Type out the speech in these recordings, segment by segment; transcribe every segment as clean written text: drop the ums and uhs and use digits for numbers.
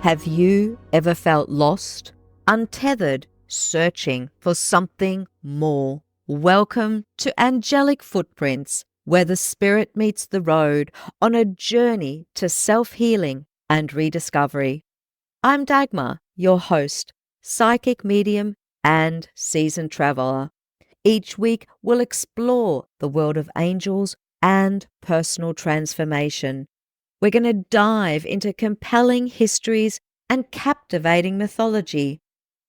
Have you ever felt lost, untethered, searching for something more? Welcome to Angelic Footprints, where the spirit meets the road on a journey to self-healing and rediscovery. I'm Dagmar, your host, psychic medium and seasoned traveler. Each week, we'll explore the world of angels and personal transformation. We're going to dive into compelling histories and captivating mythology.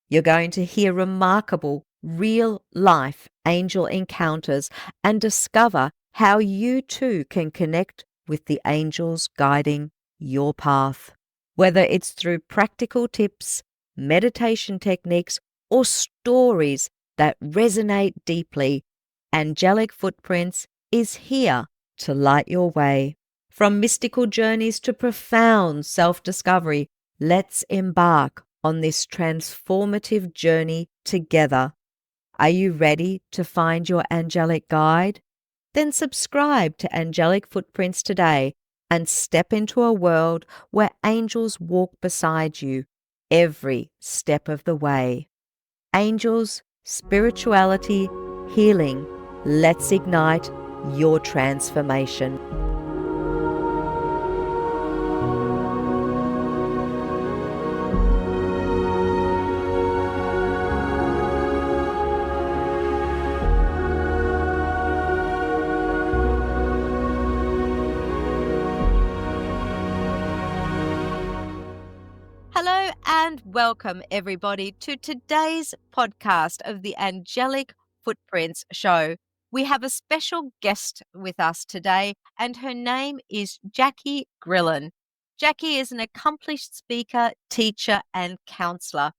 You're going to hear remarkable, real-life angel encounters and discover how you too can connect with the angels guiding your path. Whether it's through practical tips, meditation techniques, or stories that resonate deeply, Angelic Footprints is here to light your way. From mystical journeys to profound self-discovery, let's embark on this transformative journey together. Are you ready to find your angelic guide? Then subscribe to Angelic Footprints today and step into a world where angels walk beside you every step of the way. Angels, spirituality, healing. Let's ignite your transformation. Hello and welcome everybody to today's podcast of the Angelic Footprints show. We have a special guest with us today and her name is Jacquie Grillon. Jacquie is an accomplished speaker, teacher and counselor.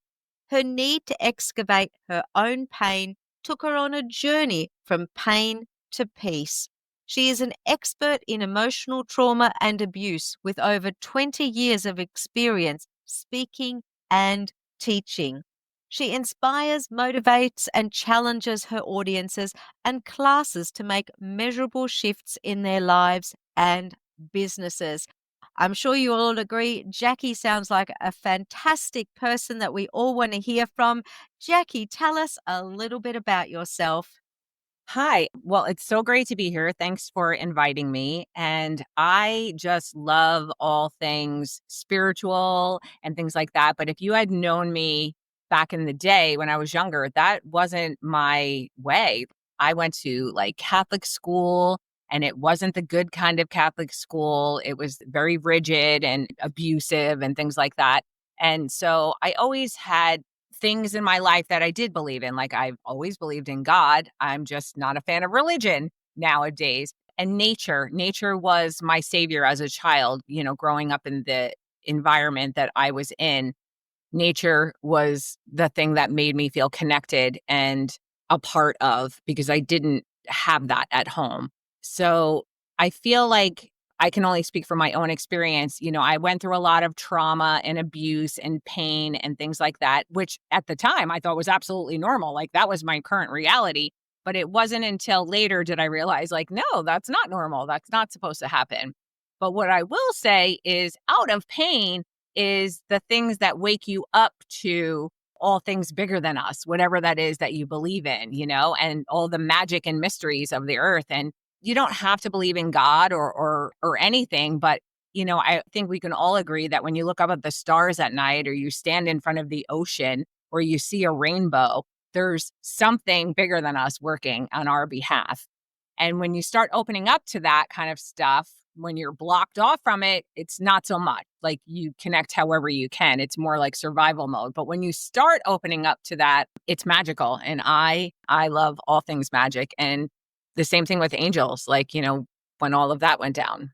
Her need to excavate her own pain took her on a journey from pain to peace. She is an expert in emotional trauma and abuse with over 20 years of experience speaking and teaching. She inspires, motivates, and challenges her audiences and classes to make measurable shifts in their lives and businesses. I'm sure you all agree, Jacquie sounds like a fantastic person that we all want to hear from. Jacquie, tell us a little bit about yourself. Hi. Well, it's so great to be here. Thanks for inviting me. And I just love all things spiritual and things like that. But if you had known me back in the day when I was younger, that wasn't my way. I went to like Catholic school and it wasn't the good kind of Catholic school. It was very rigid and abusive and things like that. And so I always had things in my life that I did believe in. Like I've always believed in God. I'm just not a fan of religion nowadays. And nature was my savior as a child, growing up in the environment that I was in. Nature was the thing that made me feel connected and a part of because I didn't have that at home. So I feel like I can only speak from my own experience. I went through a lot of trauma and abuse and pain and things like that, which at the time I thought was absolutely normal. Like that was my current reality. But it wasn't until later did I realize, like, no, that's not normal. That's not supposed to happen. But what I will say is out of pain is the things that wake you up to all things bigger than us, whatever that is that you believe in, and all the magic and mysteries of the earth. And you don't have to believe in God or anything, but I think we can all agree that when you look up at the stars at night or you stand in front of the ocean or you see a rainbow, there's something bigger than us working on our behalf. And when you start opening up to that kind of stuff, when you're blocked off from it, it's not so much. Like you connect however you can. It's more like survival mode. But when you start opening up to that, it's magical. And I love all things magic. And the same thing with angels, like, when all of that went down.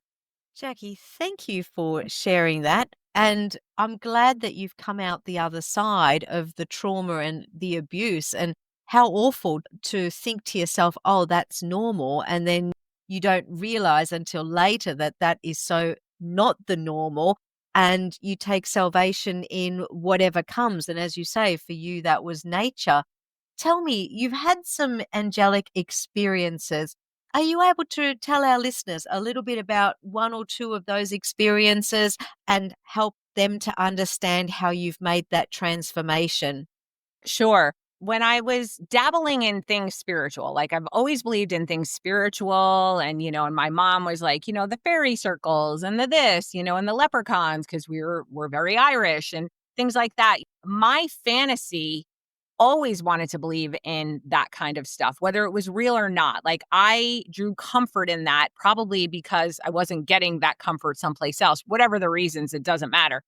Jacquie, thank you for sharing that. And I'm glad that you've come out the other side of the trauma and the abuse, and how awful to think to yourself, oh, that's normal. And then you don't realize until later that that is so not the normal. And you take salvation in whatever comes. And as you say, for you, that was nature. Tell me, you've had some angelic experiences. Are you able to tell our listeners a little bit about one or two of those experiences and help them to understand how you've made that transformation? Sure. When I was dabbling in things spiritual, like I've always believed in things spiritual. And my mom was like, the fairy circles and the this, and the leprechauns, because we're very Irish and things like that. My fantasy always wanted to believe in that kind of stuff, whether it was real or not. Like I drew comfort in that, probably because I wasn't getting that comfort someplace else. Whatever the reasons, it doesn't matter.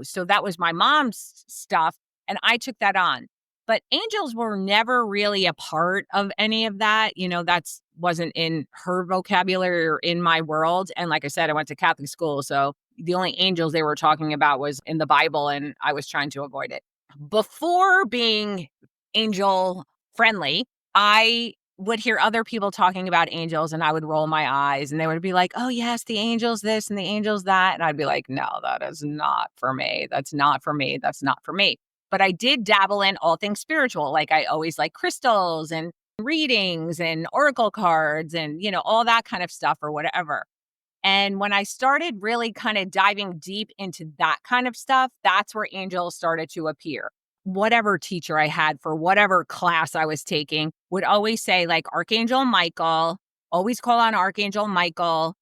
So that was my mom's stuff, and I took that on. But angels were never really a part of any of that. That's wasn't in her vocabulary or in my world. And like I said, I went to Catholic school, so the only angels they were talking about was in the Bible, and I was trying to avoid it. Before being angel friendly, I would hear other people talking about angels, and I would roll my eyes, and they would be like, "Oh yes, the angels this and the angels that." And I'd be like, "No, that is not for me. That's not for me. That's not for me." But I did dabble in all things spiritual. Like I always like crystals and readings and oracle cards and, all that kind of stuff or whatever. And when I started really kind of diving deep into that kind of stuff, that's where angels started to appear. Whatever teacher I had for whatever class I was taking would always say, like, Archangel Michael, always call on Archangel Michael.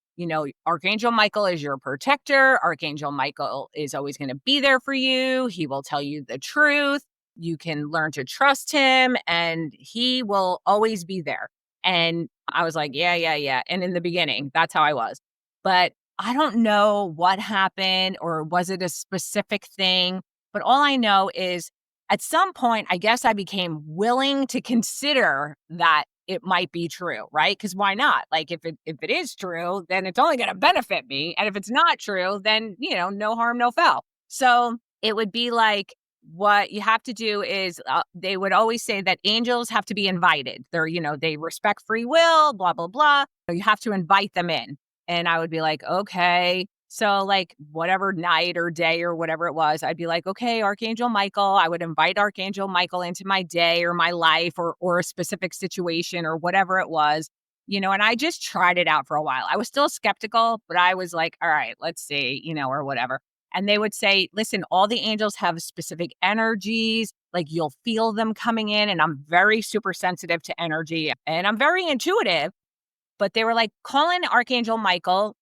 Archangel Michael is your protector. Archangel Michael is always going to be there for you. He will tell you the truth. You can learn to trust him, and he will always be there. And I was like, yeah, yeah, yeah. And in the beginning, that's how I was. But I don't know what happened, or was it a specific thing? But all I know is at some point, I guess I became willing to consider that it might be true, right? Because why not? Like if it is true, then it's only going to benefit me. And if it's not true, then, no harm, no foul. So it would be like, what you have to do is they would always say that angels have to be invited. They respect free will, blah, blah, blah. So you have to invite them in. And I would be like, okay. So like whatever night or day or whatever it was, I'd be like, okay, Archangel Michael. I would invite Archangel Michael into my day or my life or a specific situation or whatever it was, and I just tried it out for a while. I was still skeptical, but I was like, all right, let's see, or whatever. And they would say, listen, all the angels have specific energies. Like you'll feel them coming in. And I'm very super sensitive to energy and I'm very intuitive. But they were like, call in Archangel Michael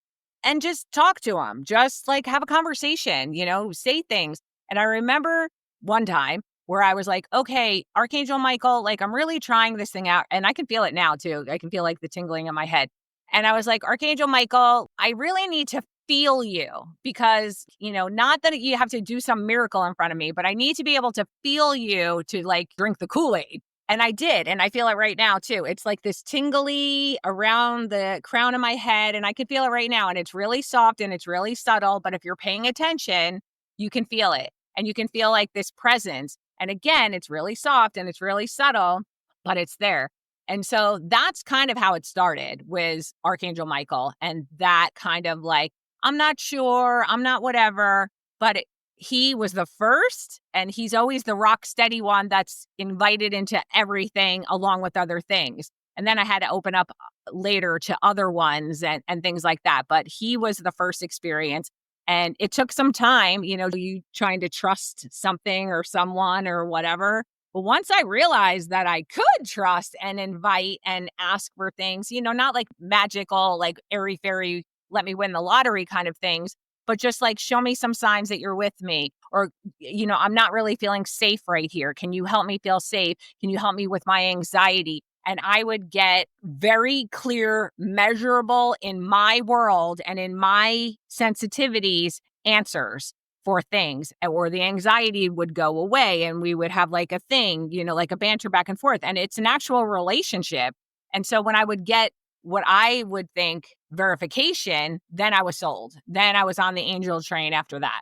and just talk to him. Just like have a conversation, say things. And I remember one time where I was like, okay, Archangel Michael, like I'm really trying this thing out. And I can feel it now too. I can feel like the tingling in my head. And I was like, Archangel Michael, I really need to feel you because, not that you have to do some miracle in front of me, but I need to be able to feel you to like drink the Kool-Aid. And I did, and I feel it right now too. It's like this tingly around the crown of my head, and I can feel it right now. And it's really soft and it's really subtle, but if you're paying attention, you can feel it. And you can feel like this presence. And again, it's really soft and it's really subtle, but it's there. And so that's kind of how it started with Archangel Michael. And that kind of like, I'm not sure, I'm not whatever, but he was the first, and he's always the rock steady one that's invited into everything along with other things. And then I had to open up later to other ones and things like that. But he was the first experience. And it took some time, you trying to trust something or someone or whatever. But once I realized that I could trust and invite and ask for things, not like magical, like airy fairy, let me win the lottery kind of things, but just like, show me some signs that you're with me, or, I'm not really feeling safe right here. Can you help me feel safe? Can you help me with my anxiety? And I would get very clear, measurable in my world and in my sensitivities answers for things, or the anxiety would go away and we would have like a thing, like a banter back and forth. And it's an actual relationship. And so when I would get what I would think verification, then I was sold. Then I was on the angel train after that.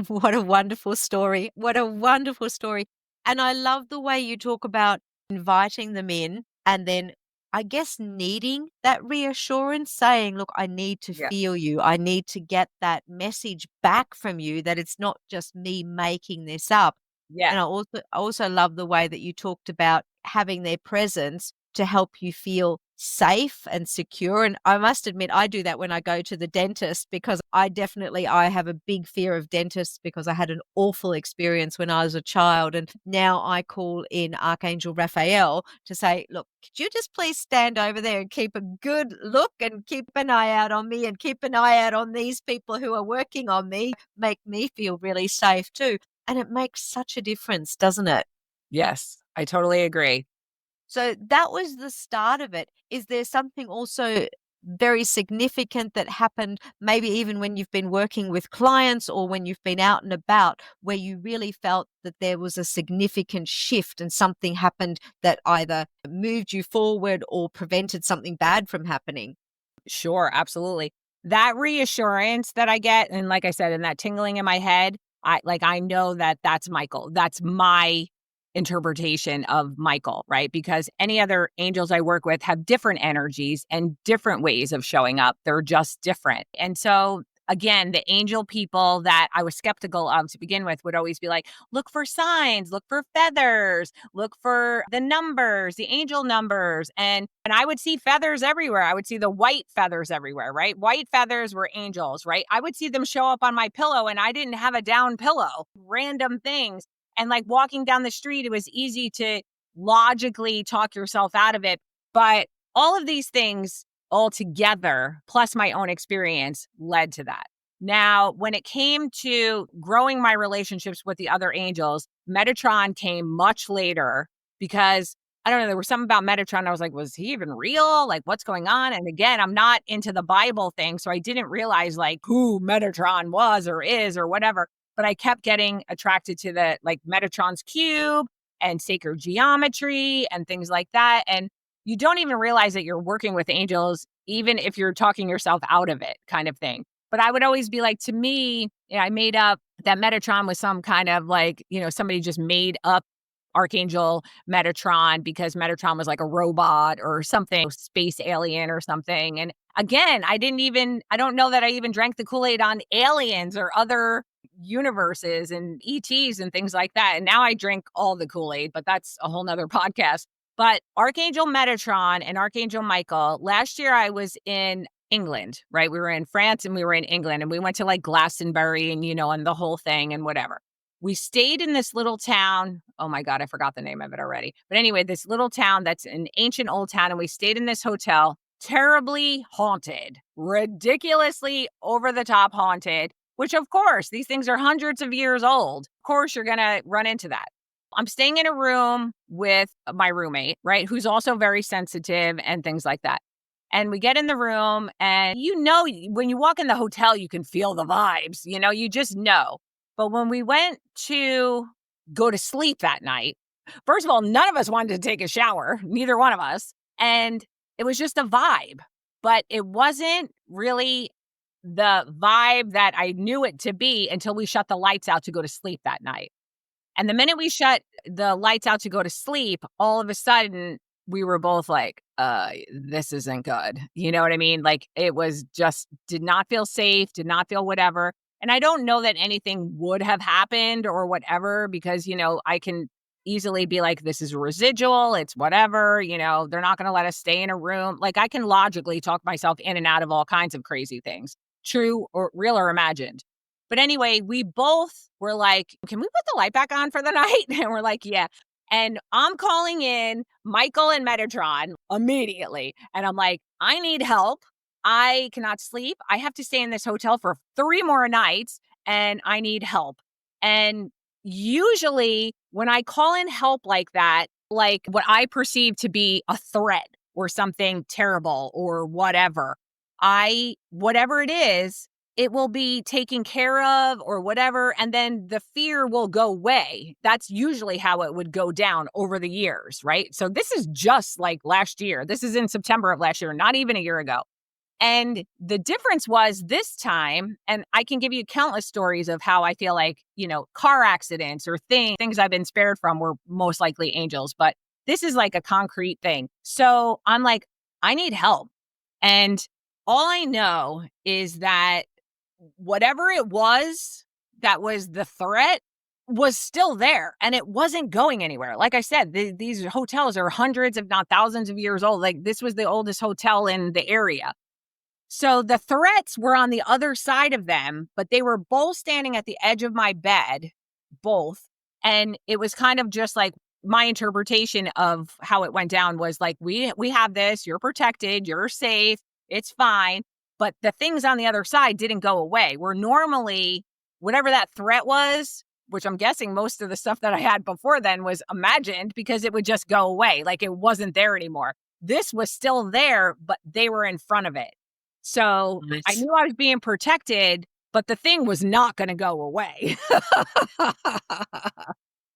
What a wonderful story. What a wonderful story. And I love the way you talk about inviting them in and then I guess needing that reassurance, saying, look, I need to Yeah. feel you. I need to get that message back from you that it's not just me making this up. Yeah. And I also love the way that you talked about having their presence to help you feel safe and secure. And I must admit, I do that when I go to the dentist, because I have a big fear of dentists because I had an awful experience when I was a child. And now I call in Archangel Raphael to say, look, could you just please stand over there and keep a good look and keep an eye out on me and keep an eye out on these people who are working on me, make me feel really safe too. And it makes such a difference, doesn't it? Yes, I totally agree. So that was the start of it. Is there something also very significant that happened, maybe even when you've been working with clients or when you've been out and about, where you really felt that there was a significant shift and something happened that either moved you forward or prevented something bad from happening? Sure, absolutely. That reassurance that I get, and like I said, and that tingling in my head, I know that that's Michael. That's my interpretation of Michael, right? Because any other angels I work with have different energies and different ways of showing up. They're just different. And so again, the angel people that I was skeptical of to begin with would always be like, look for signs, look for feathers, look for the numbers, the angel numbers. And I would see feathers everywhere. I would see the white feathers everywhere, right? White feathers were angels, right? I would see them show up on my pillow and I didn't have a down pillow, random things. And like walking down the street, it was easy to logically talk yourself out of it. But all of these things all together, plus my own experience, led to that. Now, when it came to growing my relationships with the other angels, Metatron came much later because I don't know, there was something about Metatron. I was like, was he even real? Like, what's going on? And again, I'm not into the Bible thing. So I didn't realize like who Metatron was or is or whatever. But I kept getting attracted to the like Metatron's cube and sacred geometry and things like that. And you don't even realize that you're working with angels, even if you're talking yourself out of it, kind of thing. But I would always be like, to me, I made up that Metatron was some kind of like, somebody just made up Archangel Metatron because Metatron was like a robot or something, space alien or something. And again, I don't know that I even drank the Kool-Aid on aliens or other universes and ETs and things like that. And now I drink all the Kool-Aid, but that's a whole nother podcast. But Archangel Metatron and Archangel Michael, last year I was in England, right? We were in France and we were in England and we went to like Glastonbury and the whole thing and whatever. We stayed in this little town. Oh my God, I forgot the name of it already. But anyway, this little town that's an ancient old town. And we stayed in this hotel, terribly haunted, ridiculously over the top haunted, which of course, these things are hundreds of years old. Of course, you're going to run into that. I'm staying in a room with my roommate, right, who's also very sensitive and things like that. And we get in the room and when you walk in the hotel, you can feel the vibes, you just know. But when we went to go to sleep that night, first of all, none of us wanted to take a shower, neither one of us. And it was just a vibe, but it wasn't really the vibe that I knew it to be until we shut the lights out to go to sleep that night. And the minute we shut the lights out to go to sleep, all of a sudden we were both like, this isn't good. You know what I mean? Like it was just did not feel safe, did not feel whatever. And I don't know that anything would have happened or whatever, because, I can easily be like, this is residual. It's whatever, they're not going to let us stay in a room. Like I can logically talk myself in and out of all kinds of crazy things, true or real or imagined. But anyway, we both were like, can we put the light back on for the night? And we're like, yeah. And I'm calling in Michael and Metatron immediately. And I'm like, I need help. I cannot sleep. I have to stay in this hotel for 3 more nights and I need help. And usually when I call in help like that, like what I perceive to be a threat or something terrible or whatever, whatever it is, it will be taken care of or whatever. And then the fear will go away. That's usually how it would go down over the years, right? So this is just like last year. This is in September of last year, not even a year ago. And the difference was this time, and I can give you countless stories of how I feel like, car accidents or things I've been spared from were most likely angels, but this is like a concrete thing. So I'm like, I need help. And all I know is that whatever it was that was the threat was still there and it wasn't going anywhere. Like I said, these hotels are hundreds, if not thousands of years old. Like this was the oldest hotel in the area. So the threats were on the other side of them, but they were both standing at the edge of my bed, both. And it was kind of just like my interpretation of how it went down was like, we have this, you're protected, you're safe, it's fine. But the things on the other side didn't go away. Where normally, whatever that threat was, which I'm guessing most of the stuff that I had before then was imagined because it would just go away. Like it wasn't there anymore. This was still there, but they were in front of it. So I Nice. knew I was being protected, but the thing was not going to go away.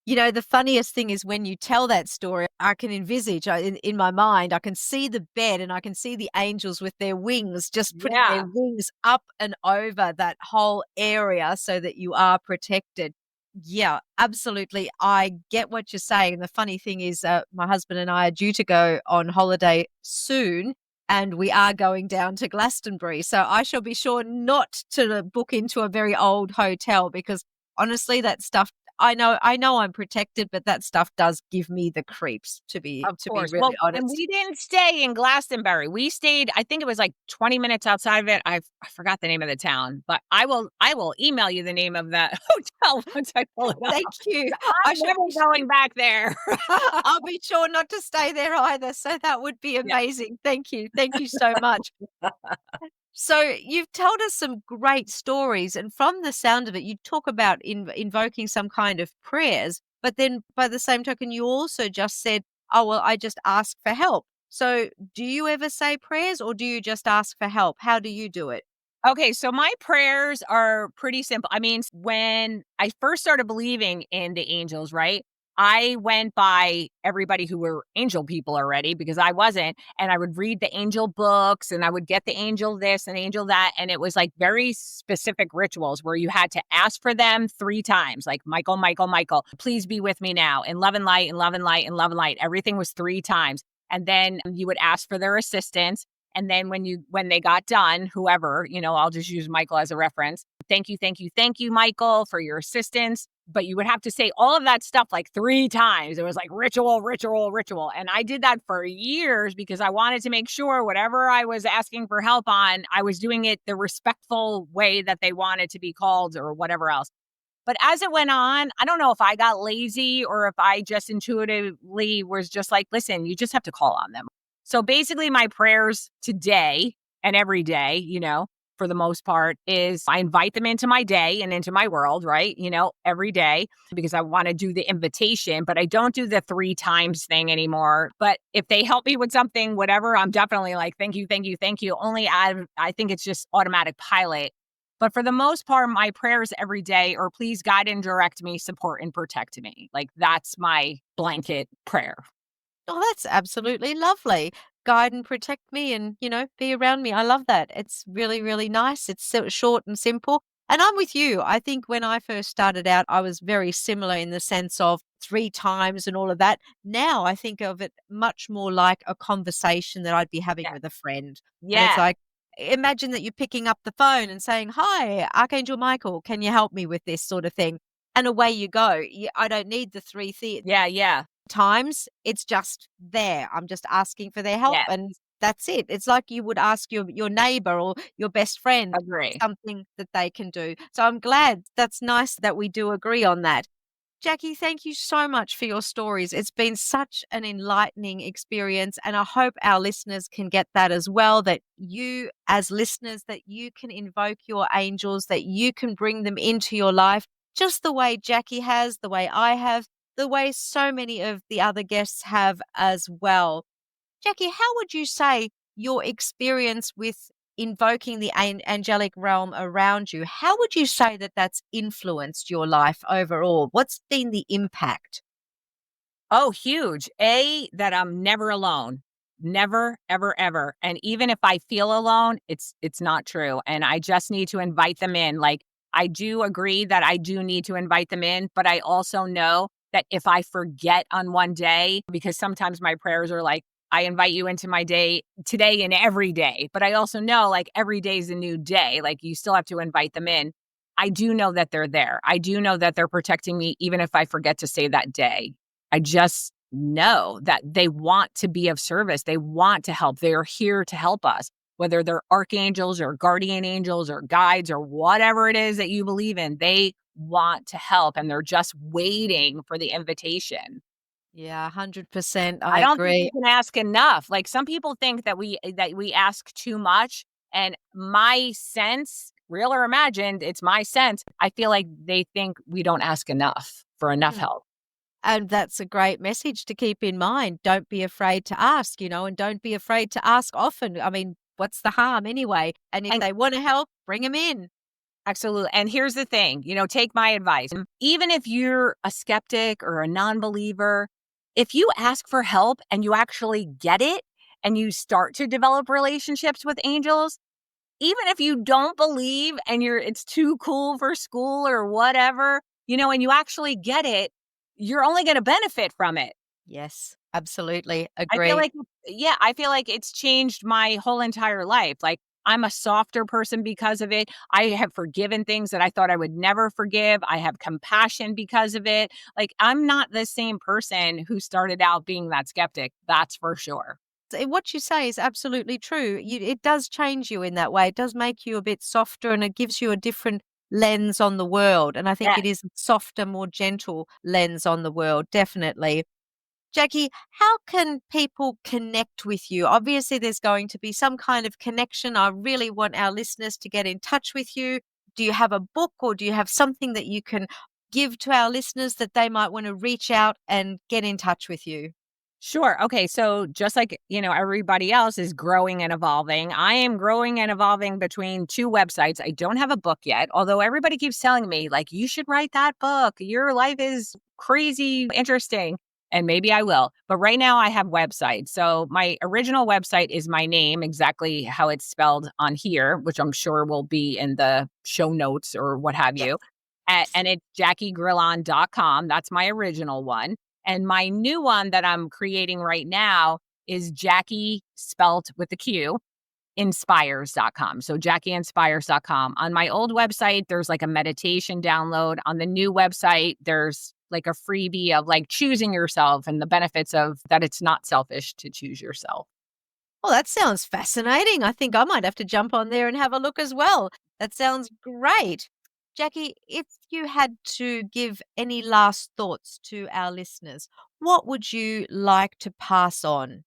You know, the funniest thing is when you tell that story, I can envisage in my mind, I can see the bed and I can see the angels with their wings, just putting their Yeah, wings up and over that whole area so that you are protected. Yeah, absolutely. I get what you're saying. The funny thing is, my husband and I are due to go on holiday soon. And we are going down to Glastonbury. So I shall be sure not to book into a very old hotel because honestly, that stuff I know I'm protected, but that stuff does give me the creeps of to be course. really Well, and honest. we didn't stay in Glastonbury. We stayed, I think it was like 20 minutes outside of it. I forgot the name of the town, but I will email you the name of that hotel once I pull it up. Thank you. I I'm shall never be going back there. I'll be sure not to stay there either, so that would be Yeah. amazing. Thank you. Thank you so much. So you've told us some great stories, and from the sound of it, you talk about invoking some kind of prayers, but then by the same token, you also just said, "Oh well, I just ask for help." So, do you ever say prayers, or do you just ask for help? How do you do it? Okay, so my prayers are pretty simple. I mean, when I first started believing in the angels, right? I went by everybody who were angel people already because I wasn't. And I would read the angel books and I would get the angel this and angel that. And it was like very specific rituals where you had to ask for them 3 times, like Michael, Michael, Michael, please be with me now in love and light and love and light and love and light. Everything was 3 times. And then you would ask for their assistance. And then when they got done, whoever, I'll just use Michael as a reference. Thank you, thank you, thank you, Michael, for your assistance. But you would have to say all of that stuff like 3 times. It was like ritual, ritual, ritual. And I did that for years because I wanted to make sure whatever I was asking for help on, I was doing it the respectful way that they wanted to be called or whatever else. But as it went on, I don't know if I got lazy or if I just intuitively was just like, listen, you just have to call on them. So basically, my prayers today and every day, for the most part, is I invite them into my day and into my world, right? Every day because I want to do the invitation, but I don't do the 3 times thing anymore. But if they help me with something, whatever, I'm definitely like, thank you, thank you, thank you. Only I think it's just automatic pilot. But for the most part, my prayers every day are please guide and direct me, support and protect me. Like that's my blanket prayer. Oh, that's absolutely lovely. Guide and protect me and, be around me. I love that. It's really, really nice. It's so short and simple. And I'm with you. I think when I first started out, I was very similar in the sense of 3 times and all of that. Now I think of it much more like a conversation that I'd be having Yeah. with a friend. And it's Yeah. like, imagine that you're picking up the phone and saying, "Hi, Archangel Michael, can you help me with this sort of thing?" And away you go. I don't need the Yeah. Yeah. times, it's just there. I'm just asking for their help Yeah. and that's it. It's like you would ask your neighbor or your best friend Agree. something that they can do. So I'm glad that's nice that we do agree on that. Jacquie, thank you so much for your stories. It's been such an enlightening experience and I hope our listeners can get that as well, that you as listeners that you can invoke your angels, that you can bring them into your life just the way Jacquie has, the way I have, the way so many of the other guests have as well. Jacquie, how would you say your experience with invoking the angelic realm around you, how would you say that that's influenced your life overall? What's been the impact? Oh, huge. That I'm never alone. Never, ever, ever. And even if I feel alone, it's not true. And I just need to invite them in. Like I do agree that I do need to invite them in, but I also know that if I forget on one day, because sometimes my prayers are like, I invite you into my day today and every day. But I also know like every day is a new day. Like you still have to invite them in. I do know that they're there. I do know that they're protecting me, even if I forget to say that day. I just know that they want to be of service. They want to help. They are here to help us, whether they're archangels or guardian angels or guides or whatever it is that you believe in. They want to help and they're just waiting for the invitation. Yeah, 100%. I I don't think agree. we can ask enough. Like some people think that we ask too much, and my sense, real or imagined, it's my sense. I feel like they think we don't ask enough for enough Mm. help. And that's a great message to keep in mind. Don't be afraid to ask, and don't be afraid to ask often. I mean, what's the harm anyway? And if And they want to help, bring them in. absolutely. And here's the thing, take my advice. Even if you're a skeptic or a non-believer, if you ask for help and you actually get it and you start to develop relationships with angels, even if you don't believe and it's too cool for school or whatever, and you actually get it, you're only going to benefit from it. Yes, absolutely. I feel Agree. like yeah, I feel like it's changed my whole entire life. Like, I'm a softer person because of it. I have forgiven things that I thought I would never forgive. I have compassion because of it. Like, I'm not the same person who started out being that skeptic, that's for sure. What you say is absolutely true. It does change you in that way. It does make you a bit softer and it gives you a different lens on the world. And I think it Yes. is a softer, more gentle lens on the world, definitely. Jacquie, how can people connect with you? Obviously, there's going to be some kind of connection. I really want our listeners to get in touch with you. Do you have a book or do you have something that you can give to our listeners that they might want to reach out and get in touch with you? Sure. Okay. So just like, everybody else is growing and evolving, I am growing and evolving between two websites. I don't have a book yet, although everybody keeps telling me, like, you should write that book. Your life is crazy interesting. And maybe I will. But right now I have websites. So my original website is my name, exactly how it's spelled on here, which I'm sure will be in the show notes or what have Yes. you. Yes. And it's JacquieGrillon.com. That's my original one. And my new one that I'm creating right now is Jacquie spelt with the Q, inspires.com. So JacquieInspires.com. On my old website, there's like a meditation download. On the new website, there's like a freebie of like choosing yourself and the benefits of that it's not selfish to choose yourself. Well, that sounds fascinating. I think I might have to jump on there and have a look as well. That sounds great. Jacquie, if you had to give any last thoughts to our listeners, what would you like to pass on?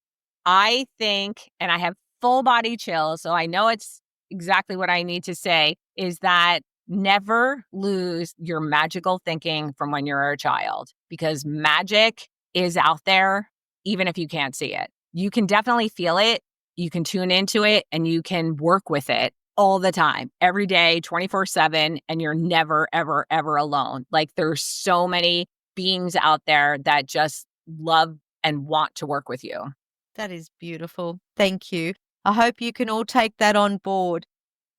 I think, and I have full body chills, so I know it's exactly what I need to say, is that never lose your magical thinking from when you're a child because magic is out there, even if you can't see it. You can definitely feel it, you can tune into it, and you can work with it all the time, every day, 24/7, and you're never, ever, ever alone. Like, there's so many beings out there that just love and want to work with you. That is beautiful. Thank you. I hope you can all take that on board.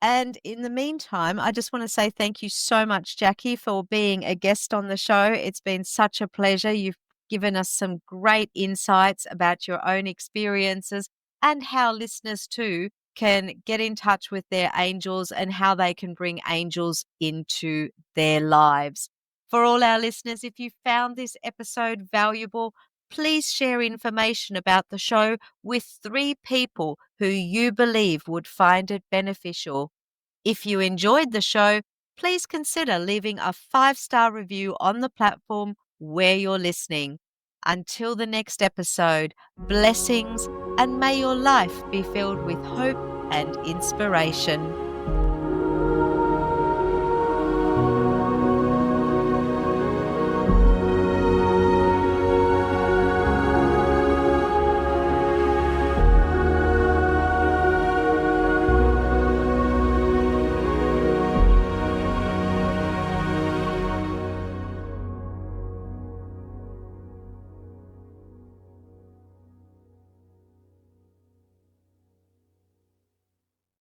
And in the meantime, I just want to say thank you so much, Jacquie, for being a guest on the show. It's been such a pleasure. You've given us some great insights about your own experiences and how listeners too can get in touch with their angels and how they can bring angels into their lives. For all our listeners, if you found this episode valuable, please share information about the show with 3 people who you believe would find it beneficial. If you enjoyed the show, please consider leaving a 5-star review on the platform where you're listening. Until the next episode, blessings and may your life be filled with hope and inspiration.